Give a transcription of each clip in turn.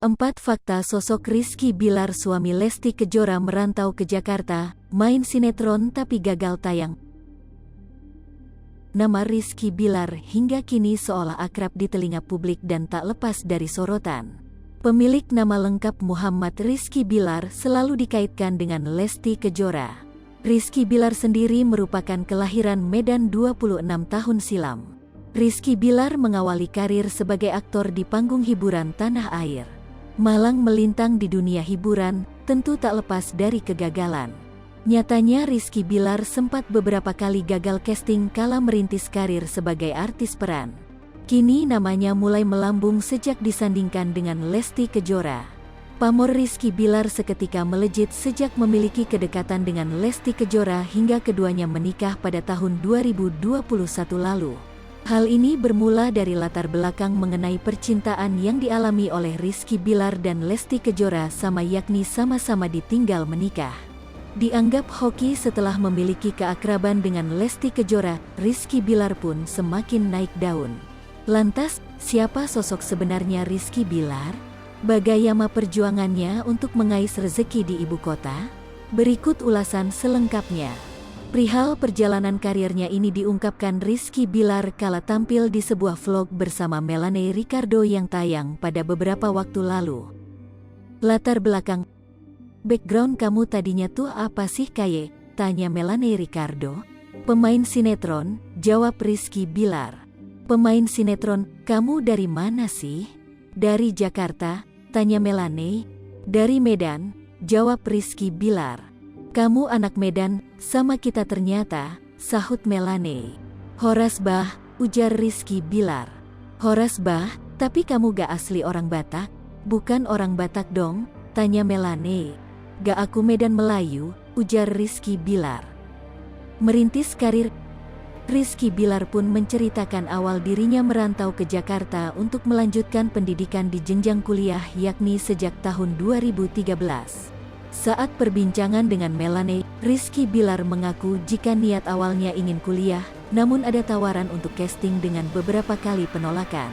4 fakta sosok Rizky Bilar. Suami Lesti Kejora merantau ke Jakarta, main sinetron tapi gagal tayang. Nama Rizky Bilar hingga kini seolah akrab di telinga publik dan tak lepas dari sorotan. Pemilik nama lengkap Muhammad Rizky Bilar selalu dikaitkan dengan Lesti Kejora. Rizky Bilar sendiri merupakan kelahiran Medan 26 tahun silam. Rizky Bilar mengawali karir sebagai aktor di panggung hiburan tanah air. Malang melintang di dunia hiburan, tentu tak lepas dari kegagalan. Nyatanya Rizky Bilar sempat beberapa kali gagal casting kala merintis karir sebagai artis peran. Kini namanya mulai melambung sejak disandingkan dengan Lesti Kejora. Pamor Rizky Bilar seketika melejit sejak memiliki kedekatan dengan Lesti Kejora hingga keduanya menikah pada tahun 2021 lalu. Hal ini bermula dari latar belakang mengenai percintaan yang dialami oleh Rizky Bilar dan Lesti Kejora yakni sama-sama ditinggal menikah. Dianggap hoki setelah memiliki keakraban dengan Lesti Kejora, Rizky Bilar pun semakin naik daun. Lantas, siapa sosok sebenarnya Rizky Bilar? Bagaimana perjuangannya untuk mengais rezeki di ibu kota? Berikut ulasan selengkapnya. Perihal perjalanan karirnya ini diungkapkan Rizky Bilar kala tampil di sebuah vlog bersama Melanie Ricardo yang tayang pada beberapa waktu lalu. Latar belakang. Background kamu tadinya tuh apa sih Kaye? Tanya Melanie Ricardo. Pemain sinetron, jawab Rizky Bilar. Pemain sinetron, kamu dari mana sih? Dari Jakarta, tanya Melanie. Dari Medan, jawab Rizky Bilar. Kamu anak Medan, sama kita ternyata, sahut Melanie. Horas bah, ujar Rizky Bilar. Horas bah, tapi kamu gak asli orang Batak? Bukan orang Batak dong, tanya Melanie. Gak aku Medan Melayu, ujar Rizky Bilar. Merintis karir, Rizky Bilar pun menceritakan awal dirinya merantau ke Jakarta untuk melanjutkan pendidikan di jenjang kuliah yakni sejak tahun 2013. Saat perbincangan dengan Melanie, Rizky Bilar mengaku jika niat awalnya ingin kuliah, namun ada tawaran untuk casting dengan beberapa kali penolakan.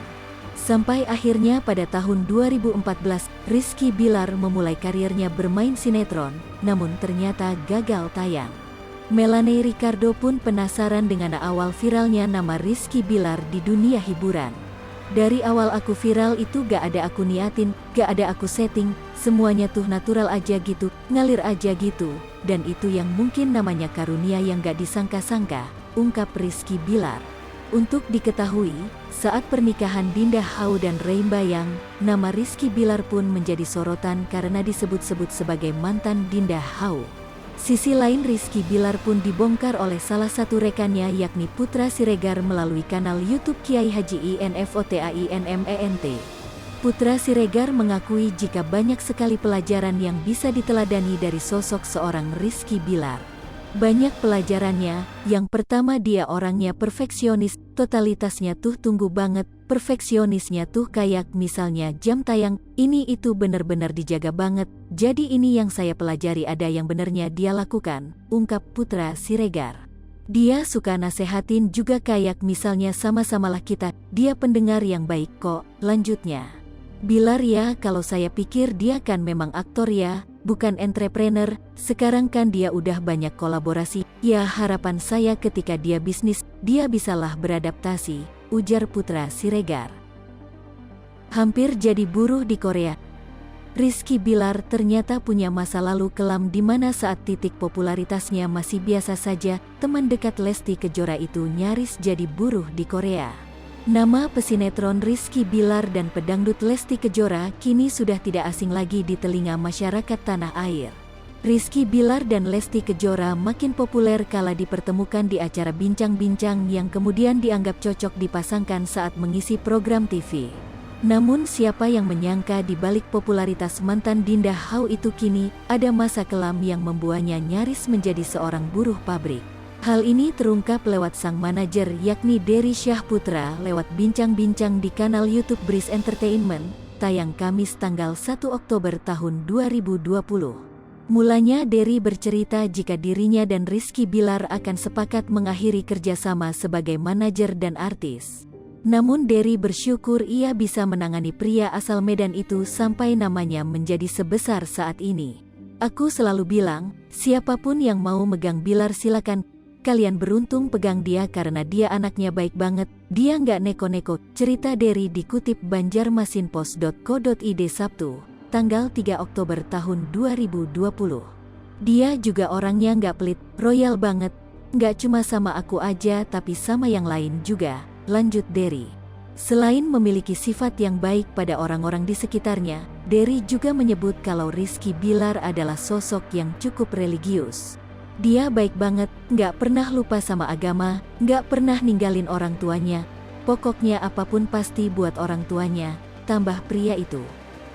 Sampai akhirnya pada tahun 2014, Rizky Bilar memulai karirnya bermain sinetron, namun ternyata gagal tayang. Melanie Ricardo pun penasaran dengan awal viralnya nama Rizky Bilar di dunia hiburan. Dari awal aku viral itu gak ada aku niatin, gak ada aku setting, semuanya tuh natural aja gitu, ngalir aja gitu, dan itu yang mungkin namanya karunia yang gak disangka-sangka, ungkap Rizky Bilar. Untuk diketahui, saat pernikahan Dinda Hau dan Ray Bayang, nama Rizky Bilar pun menjadi sorotan karena disebut-sebut sebagai mantan Dinda Hau. Sisi lain Rizky Bilar pun dibongkar oleh salah satu rekannya yakni Putra Siregar melalui kanal YouTube Kiai Haji Infotainment. Putra Siregar mengakui jika banyak sekali pelajaran yang bisa diteladani dari sosok seorang Rizky Bilar. Banyak pelajarannya, yang pertama dia orangnya perfeksionis, totalitasnya tuh tunggu banget, perfeksionisnya tuh kayak misalnya jam tayang, ini itu bener-bener dijaga banget, jadi ini yang saya pelajari ada yang benernya dia lakukan, ungkap Putra Siregar. Dia suka nasehatin juga kayak misalnya sama-samalah kita, dia pendengar yang baik kok, lanjutnya. Bilar ya kalau saya pikir dia kan memang aktor ya, bukan entrepreneur, sekarang kan dia udah banyak kolaborasi, ya harapan saya ketika dia bisnis, dia bisalah beradaptasi, ujar Putra Siregar. Hampir jadi buruh di Korea. Rizky Bilar ternyata punya masa lalu kelam di mana saat titik popularitasnya masih biasa saja, teman dekat Lesti Kejora itu nyaris jadi buruh di Korea. Nama pesinetron Rizky Bilar dan pedangdut Lesti Kejora kini sudah tidak asing lagi di telinga masyarakat tanah air. Rizky Bilar dan Lesti Kejora makin populer kala dipertemukan di acara bincang-bincang yang kemudian dianggap cocok dipasangkan saat mengisi program TV. Namun siapa yang menyangka di balik popularitas mantan Dinda Hau itu kini ada masa kelam yang membuatnya nyaris menjadi seorang buruh pabrik. Hal ini terungkap lewat sang manajer yakni Dery Syahputra lewat bincang-bincang di kanal YouTube Breeze Entertainment, tayang Kamis tanggal 1 Oktober tahun 2020. Mulanya Dery bercerita jika dirinya dan Rizky Bilar akan sepakat mengakhiri kerjasama sebagai manajer dan artis. Namun Derry bersyukur ia bisa menangani pria asal Medan itu sampai namanya menjadi sebesar saat ini. Aku selalu bilang, siapapun yang mau megang Bilar silakan. Kalian beruntung pegang dia karena dia anaknya baik banget. Dia nggak neko-neko. Cerita Derry dikutip banjarmasinpost.co.id Sabtu, tanggal 3 Oktober tahun 2020. Dia juga orangnya nggak pelit, royal banget. Nggak cuma sama aku aja tapi sama yang lain juga, lanjut Derry. Selain memiliki sifat yang baik pada orang-orang di sekitarnya, Derry juga menyebut kalau Rizky Bilar adalah sosok yang cukup religius. Dia baik banget, nggak pernah lupa sama agama, nggak pernah ninggalin orang tuanya. Pokoknya apapun pasti buat orang tuanya, tambah pria itu.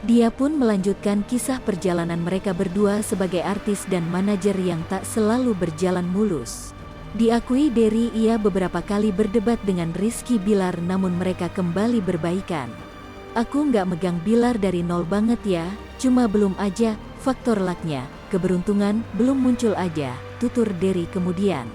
Dia pun melanjutkan kisah perjalanan mereka berdua sebagai artis dan manajer yang tak selalu berjalan mulus. Diakui Derry ia beberapa kali berdebat dengan Rizky Bilar namun mereka kembali berbaikan. Aku nggak megang Bilar dari nol banget ya, cuma belum aja, faktor lucknya, keberuntungan, belum muncul aja, tutur Derry kemudian.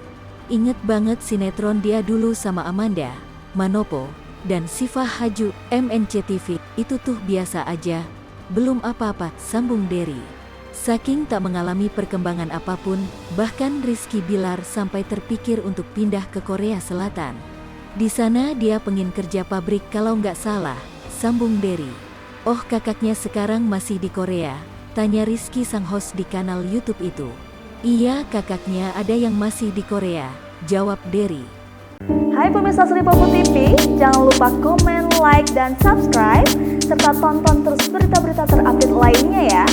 Inget banget sinetron dia dulu sama Amanda, Manopo, dan Siva Haju, MNC TV, itu tuh biasa aja, belum apa-apa, sambung Derry. Saking tak mengalami perkembangan apapun, bahkan Rizky Bilar sampai terpikir untuk pindah ke Korea Selatan. Di sana dia pengen kerja pabrik kalau nggak salah, sambung Derry. Oh kakaknya sekarang masih di Korea, tanya Rizky sang host di kanal YouTube itu. Iya kakaknya ada yang masih di Korea, jawab Derry. Hai pemirsa Sri Popo TV, jangan lupa komen, like, dan subscribe, serta tonton terus berita-berita terupdate lainnya ya.